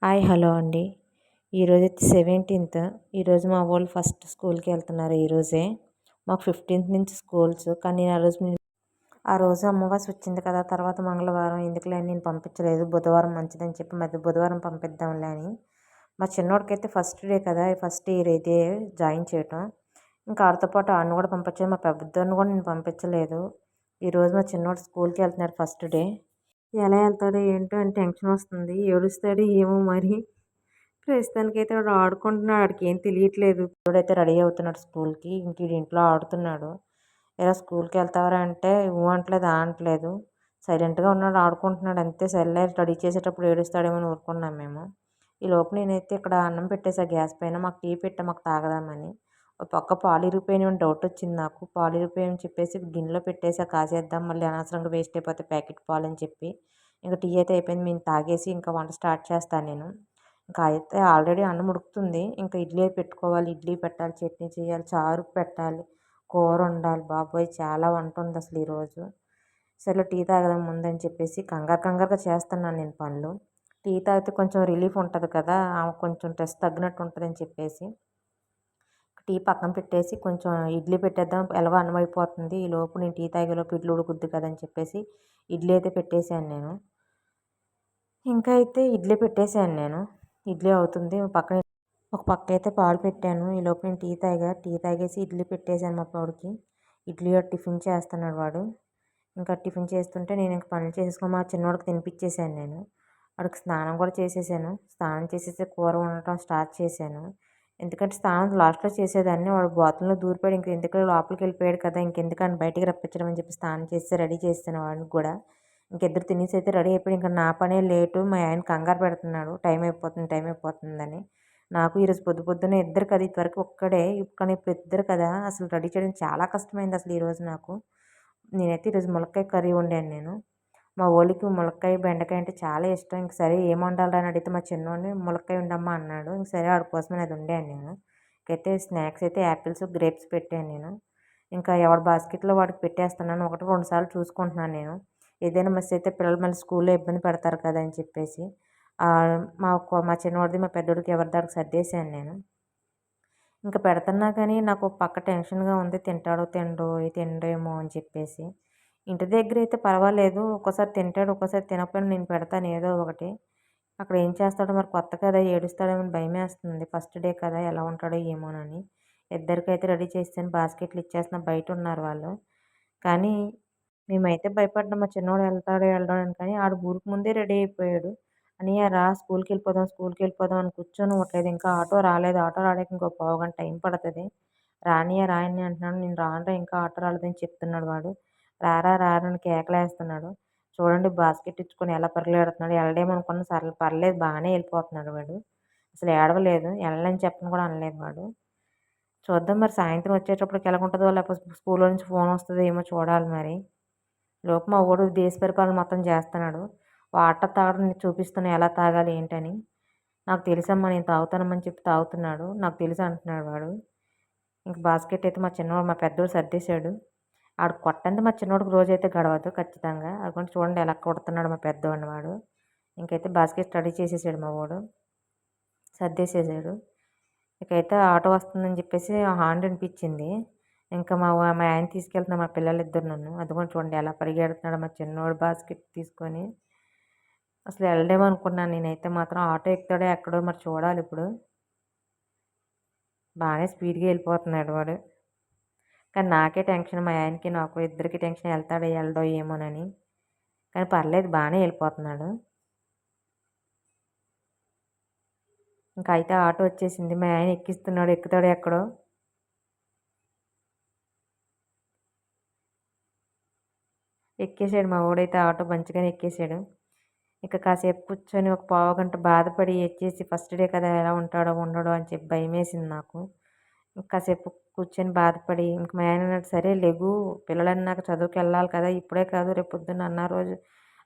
Hi hello అండి. ఈరోజు 17th. ఈరోజు మా వాళ్ళు ఫస్ట్ స్కూల్కి వెళ్తున్నారు. ఈరోజే మాకు 15th నుంచి స్కూల్స్. కానీ నేను ఆ రోజు అమావాస్య వచ్చింది కదా, తర్వాత మంగళవారం ఎందుకులే అని నేను పంపించలేదు. బుధవారం మంచిదని చెప్పి మధ్య బుధవారం పంపిద్దాంలే అని. మా చిన్నోడికైతే ఫస్ట్ డే కదా, ఫస్ట్ ఇయర్ అయితే జాయిన్ చేయటం. ఇంకా ఆడితో పాటు ఆడిని కూడా పంపించాను. మా పెద్దోడిని కూడా నేను పంపించలేదు. ఈరోజు మా చిన్నోడు స్కూల్కి వెళ్తున్నాడు ఫస్ట్ డే. ఎలా వెళ్తాడో ఏంటో అని టెన్షన్ వస్తుంది. ఏడుస్తాడో ఏమో మరి. ప్రస్తుతానికైతే వాడు ఆడుకుంటున్నాడు. ఆడికి ఏం తెలియట్లేదు. వాడైతే రెడీ అవుతున్నాడు స్కూల్కి. ఇంక ఈడు ఇంట్లో ఆడుతున్నాడు. ఎలా స్కూల్కి వెళ్తావరా అంటే అంటలేదు అనట్లేదు. సైలెంట్గా ఉన్నాడు, ఆడుకుంటున్నాడు అంతే. సర్లే రెడీ చేసేటప్పుడు ఏడుస్తాడేమో అని ఊరుకున్నాం మేము. ఈ లోపు నేనైతే ఇక్కడ అన్నం పెట్టేసా గ్యాస్ పైన. మాకు టీ పెట్టా, మాకు తాగదామని. ఒక పక్క పాలు ఇరిగిపోయినాయని డౌట్ వచ్చింది నాకు. పాలు ఇరిగిపోయాయని చెప్పేసి గిన్నెలో పెట్టేసా, కాసేద్దాం మళ్ళీ అనవసరంగా వేస్ట్ అయిపోతే ప్యాకెట్ పాలు అని చెప్పి. ఇంకా టీ అయితే అయిపోయింది. మేము తాగేసి ఇంకా వంట స్టార్ట్ చేస్తాను నేను. ఇంకా అయితే ఆల్రెడీ అన్నం ఉడుకుతుంది. ఇంకా ఇడ్లీ పెట్టుకోవాలి, ఇడ్లీ పెట్టాలి, చట్నీ చేయాలి, చారు పెట్టాలి, కూర వండాలి. బాబోయ్ చాలా వంట ఉంది అసలు ఈరోజు. సరే టీ తాగదాం ముందని చెప్పేసి కంగారుగా చేస్తున్నాను నేను పనులు. టీ తాగితే కొంచెం రిలీఫ్ ఉంటుంది కదా, కొంచెం స్ట్రెస్ తగ్గినట్టు ఉంటుందని చెప్పేసి టీ పక్కన పెట్టేసి కొంచెం ఇడ్లీ పెట్టేద్దాం, ఎలాగో అన్నం అయిపోతుంది. ఈలోపు నేను టీ తాగేలోపు ఇడ్లీ ఉడుకుద్ది కదా అని చెప్పేసి ఇడ్లీ అయితే పెట్టేశాను నేను. ఇంకా అయితే ఇడ్లీ పెట్టేశాను నేను. ఇడ్లీ అవుతుంది. ఒక పక్క అయితే పాలు పెట్టాను. ఈలోపు నేను టీ తాగేసి ఇడ్లీ పెట్టేశాను మా వాడికి. ఇడ్లీ టిఫిన్ చేస్తున్నాడు వాడు. ఇంకా టిఫిన్ చేస్తుంటే నేను ఇంక పనులు చేసేసుకొని మా చిన్నవాడికి తినిపించేశాను నేను. వాడికి స్నానం కూడా చేసేసాను. స్నానం చేసేసి కూర వండటం స్టార్ట్ చేశాను. ఎందుకంటే స్నానం లాస్ట్లో చేసేదాన్ని. వాడు బాత్రూంలో దూరిపోయాడు. ఇంక ఎందుకు లోపలికి వెళ్ళిపోయాడు కదా, ఇంకెందుకని బయటికి రప్పించడం అని చెప్పి స్నానం చేసి రెడీ చేస్తాను వాడికి కూడా. ఇంకిద్దరు తినేసి అయితే రెడీ అయిపోయి ఇంకా నా పనే లేటు. మా ఆయన కంగారు పెడుతున్నాడు, టైం అయిపోతుందని. నాకు ఈరోజు పొద్దున్నే ఇద్దరు కదా, ఇదివరకు ఒక్కడే, కానీ ఇప్పుడు ఇద్దరు కదా, అసలు రెడీ చేయడం చాలా కష్టమైంది అసలు ఈరోజు నాకు. నేనైతే ఈరోజు ములక్కాయ కర్రీ వండాను నేను. మా వాళ్ళకి ములక్కాయ బెండకాయ అంటే చాలా ఇష్టం. ఇంక సరే ఏం వండాలి అని అడిగితే మా చిన్నోడిని ములక్కాయ ఉండమ్మా అన్నాడు. ఇంక సరే వాడి కోసమని అది వండాను నేను. ఇంకైతే స్నాక్స్ అయితే యాపిల్స్, గ్రేప్స్ పెట్టాను నేను. ఇంకా ఎవరి బాస్కెట్లో వాడికి పెట్టేస్తున్నాను. ఒకటి రెండు సార్లు చూసుకుంటున్నాను నేను. ఏదైనా మిస్ అయితే పిల్లలు మళ్ళీ స్కూల్లో ఇబ్బంది పెడతారు కదా అని చెప్పేసి మా చిన్నవాడిది మా పెద్దోడికి ఎవరి దానికి సర్దేశాను నేను. ఇంకా పెడుతున్నా కానీ నాకు పక్క టెన్షన్గా ఉంది. తింటాడో తినడేమో అని చెప్పేసి. ఇంటి దగ్గర అయితే పర్వాలేదు, ఒక్కోసారి తింటాడు, ఒక్కోసారి తినకపోయినా నేను పెడతాను ఏదో ఒకటి. అక్కడ ఏం చేస్తాడో మరి, కొత్త కదా, ఏడుస్తాడేమో అని భయమేస్తుంది. ఫస్ట్ డే కదా, ఎలా ఉంటాడో ఏమోనని. ఇద్దరికైతే రెడీ చేసాను, బాస్కెట్లు ఇచ్చేస్తున్నా. బయట ఉన్నారు వాళ్ళు. కానీ మేమైతే భయపడ్డాం మా చిన్నోడు వెళ్తాడో వెళ్ళడో అని. కానీ ఆడు ఊరికి ముందే రెడీ అయిపోయాడు. అన్నయ్య రా స్కూల్కి వెళ్ళిపోదాం అని కూర్చొని ఉండలేదు. ఇంకా ఆటో రాలేదు. ఆటో రావడానికి ఇంకో పావుగంట టైం పడుతుంది. రానియ్య అంటున్నాడు. నేను రానురా, ఇంకా ఆటో రాలేదని చెప్తున్నాడు వాడు. రారా అని కేకలేస్తున్నాడు. చూడండి బాస్కెట్ ఇచ్చుకొని ఎలా పరిగెడుతున్నాడు. వెళ్ళడేమనుకున్నా, సరే పర్లేదు బాగానే వెళ్ళిపోతున్నాడు వాడు. అసలు ఏడవలేదు. వెళ్ళని చెప్పను కూడా అనలేదు వాడు. చూద్దాం మరి సాయంత్రం వచ్చేటప్పటికి ఎలాగుంటుందో, లేకపోతే స్కూల్లో నుంచి ఫోన్ వస్తుందో ఏమో చూడాలి మరి. లోపు మా వాడు దేశ పరిపాలన మొత్తం చేస్తున్నాడు. వాటర్ తాగడం చూపిస్తున్నా ఎలా తాగాలి ఏంటని. నాకు తెలుసమ్మా నేను తాగుతానమ్మని చెప్పి తాగుతున్నాడు. నాకు తెలుసు అంటున్నాడు వాడు. ఇంక బాస్కెట్ అయితే మా పెద్దోడు సర్దేశాడు. ఆడు కొట్టంది మా చిన్నోడికి రోజైతే గడవదు ఖచ్చితంగా. అదిగోండి చూడండి ఎలా కొడుతున్నాడు మా పెద్దోడిని వాడు. ఇంకైతే బాస్కెట్ రెడీ చేసేసాడు మా వాడు, సర్దేసేసాడు. ఇకైతే ఆటో వస్తుందని చెప్పేసి హార్న్ అనిపించింది. ఇంకా మా ఆయన తీసుకెళ్తున్నా మా పిల్లలిద్దరు నన్ను. అదిగోండి చూడండి ఎలా పరిగెడుతున్నాడు మా చిన్నోడు బాస్కెట్ తీసుకొని. అసలు వెళ్ళడేమో అనుకున్నాను నేనైతే మాత్రం. ఆటో ఎక్కుతాడో ఎక్కడో మరి చూడాలి ఇప్పుడు. బాగానే స్పీడ్గా వెళ్ళిపోతున్నాడు వాడు. కానీ నాకే టెన్షన్, మా ఆయనకి నాకు ఇద్దరికి టెన్షన్, వెళ్తాడో వెళ్ళడో ఏమోనని. కానీ పర్లేదు బాగానే వెళ్ళిపోతున్నాడు. ఇంకా అయితే ఆటో వచ్చేసింది. మా ఆయన ఎక్కిస్తున్నాడు, ఎక్కుతాడో ఎక్కడో. ఎక్కేసాడు మా వాడైతే ఆటో మంచిగానే ఎక్కేసాడు. ఇక కాసేపు కూర్చొని ఒక పావుగంట బాధపడి ఎక్కేసి ఫస్ట్ డే కదా ఎలా ఉంటాడో ఉండడో అని చెప్పి భయమేసింది నాకు. కాసేపు కూర్చొని బాధపడి ఇంక మా ఆయన అన్నాడు, సరే లెగు, పిల్లలన్నాక చదువుకి వెళ్ళాలి కదా, ఇప్పుడే కాదు రేపు పొద్దున్న అన్న రోజు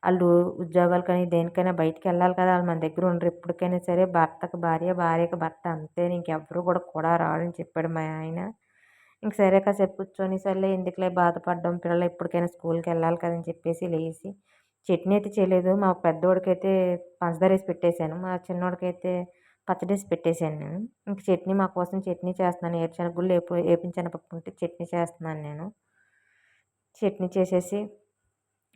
వాళ్ళు ఉద్యోగాలకని దేనికైనా బయటికి వెళ్ళాలి కదా, వాళ్ళు మన దగ్గర ఉండరు ఎప్పటికైనా సరే. భర్తకు భార్య, భార్యకు భర్త అంతే, ఇంకెవ్వరు కూడా రాడని చెప్పాడు మా ఆయన. ఇంక సరే కాసేపు కూర్చొని సర్లే ఎందుకులే బాధపడ్డం, పిల్లలు ఎప్పటికైనా స్కూల్కి వెళ్ళాలి కదని చెప్పేసి లేచి చట్నీ అయితే చేయలేదు. మా పెద్దోడికైతే పంచదార ఏసి పెట్టేసాను. మా చిన్నోడికైతే పచ్చడేసి పెట్టేసాను నేను. ఇంక చట్నీ మా కోసం చట్నీ చేస్తున్నాను. ఏరుశనగ గుళ్ళు ఏపించనపప్పు ఉంటే చట్నీ చేస్తున్నాను నేను. చట్నీ చేసేసి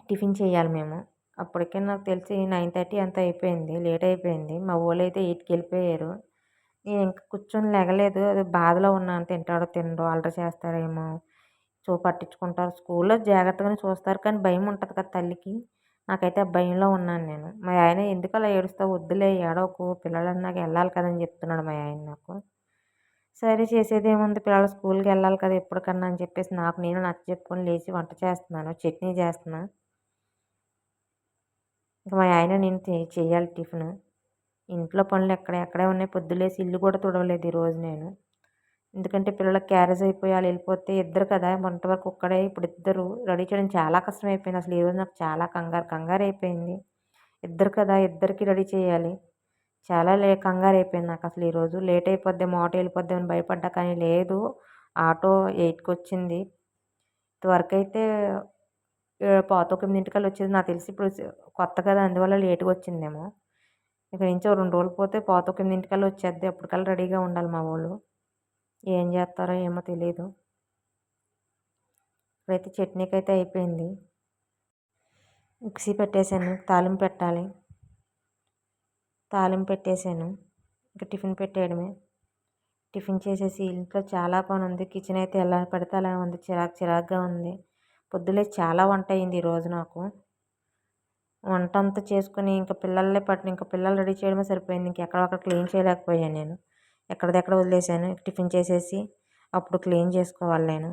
టిఫిన్ చేయాలి మేము. అప్పటికే నాకు తెలిసి 9:30 ఎంతో అయిపోయింది. లేట్ అయిపోయింది. మా వోళ్ళైతే 8కి వెళ్ళిపోయారు. నేను ఇంక కూర్చొని లెగలేదు. అది బాధలో ఉన్నాను. తింటాడో తినడో అల్లరి చేస్తారేమో, పట్టించుకుంటారు. స్కూల్‌లో జాగ్రత్తగానే చూస్తారు. కానీ భయం ఉంటది కదా తల్లికి. నాకైతే ఆ భయంలో ఉన్నాను నేను. మా ఆయన "ఎందుకలా ఏడుస్తావు? వద్దులే ఏడవకు. పిల్లలన్నాక ఎళ్ళాలి కదా!" అని చెప్తున్నాడు మా ఆయన నాకు. సరే చేసేదేముంది పిల్లలు స్కూల్‌కెళ్ళాలి కదా ఎప్పటికన్నా అని చెప్పేసి నాకు నేను నచ్చచెప్పుకొని లేచి వంట చేస్తున్నాను. చట్నీ చేస్తున్నా. ఇంక మా ఆయన నేను చెయ్యాలి టిఫిను. ఇంట్లో పనులు ఎక్కడే ఉన్నాయి. పొద్దులేసి ఇల్లు కూడా తుడవలేదు ఈరోజు నేను. ఎందుకంటే పిల్లలకి క్యారేజ్ అయిపోయి ఆళ్ళెళ్ళిపోతే ఇద్దరు కదా! వంట వరకు ఒక్కడే ఇప్పుడు ఇద్దరు రెడీ చేయడం చాలా కష్టమైపోయింది. అసలు ఈరోజు నాకు చాలా కంగారైపోయింది. ఇద్దరు కదా! ఇద్దరికీ రెడీ చేయాలి. చాలా కంగారైపోయింది నాకసలు ఈరోజు. లేట్ అయిపోద్దేమో, ఆటో వెళ్ళిపోద్దేమో అని భయపడ్డా. కానీ లేదు. ఆటో 8కొచ్చింది. ఇదివరకైతే 8:15 వచ్చేది. నాకు తెలిసి ఇప్పుడు కొత్త కదా! అందువల్ల లేట్‌గా వచ్చిందేమో. ఇక నుంచి ఓ 2 రోజులు పోతే 8:15 వచ్చేద్ది. అప్పటికల్లా రెడీగా ఉండాలి మా వోళ్ళు. ఏం చేస్తారో ఏమో తెలీదు. ఇప్పుడైతే చట్నీకైతే అయిపోయింది. మిక్సీ పెట్టేసాను. తాలింపు పెట్టాలి. తాలింపు పెట్టేసాను. ఇంక టిఫిన్ పెట్టేయడమే. టిఫిన్ చేసేసి ఇంట్లో చాలా పనుంది. కిచెన్ అయితే ఎలా పడితే అలా ఉంది. చిరాకుగా ఉంది. పొద్దులేసి చాలా వంట అయింది ఈరోజు నాకు. వంట అంతా చేసుకొని ఇంక పిల్లలు రెడీ చేయడమే సరిపోయింది. ఇంకెక్కడక్కడ క్లీన్ చేయలేకపోయాను నేను. ఎక్కడిదెక్కడ వదిలేసాను. టిఫిన్ చేసేసి అప్పుడు క్లీన్ చేసుకోవాలి నేను.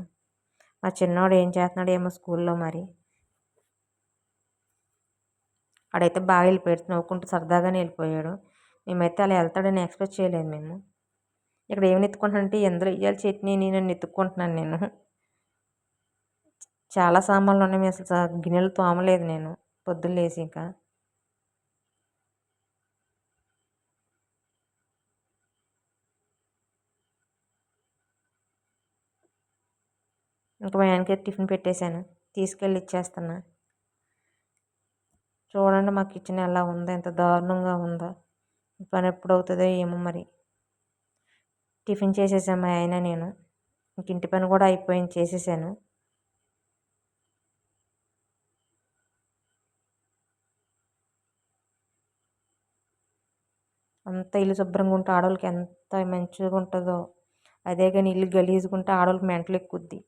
మా చిన్నోడు ఏం చేస్తున్నాడో ఏమో స్కూల్‌లో మరి. ఆడైతే బాగా వెళ్ళిపోయాడు. నవ్వుకుంటూ సరదాగానే వెళ్ళిపోయాడు. మేమైతే అలా వెళ్తాడని ఎక్స్‌పెక్ట్ చేయలేదు మేము. ఇక్కడ ఏమని ఎత్తుకుంటున్నానంటే ఎందులో ఎయ్యాలి చట్నీని నన్ను ఎతుక్కుంటున్నాను నేను. చాలా సామాన్లున్నాయి. అసలు గిన్నెలు తోమలేదు నేను పొద్దున్న లేసి ఇంక. ఇంక మా ఆయనకైతే టిఫిన్ పెట్టేశాను. తీసుకెళ్ళి ఇచ్చేస్తున్నా. చూడండి మా కిచెన్ ఎలా ఉందో, ఎంత దారుణంగా ఉందో. ఈ పని ఎప్పుడవుతుందో ఏమో మరి. టిఫిన్ చేసేసాం మా ఆయన నేను. ఇంక ఇంటి పని కూడా అయిపోయింది చేసేసాను. అంత ఇల్లు శుభ్రంగా ఉంటే ఆడవాళ్ళకి ఎంత మంచిగా ఉంటుందో. అదే కానీ ఇల్లు గలీజ్గా ఉంటే ఆడవాళ్ళకి మెంటల్ ఎక్కుద్ది.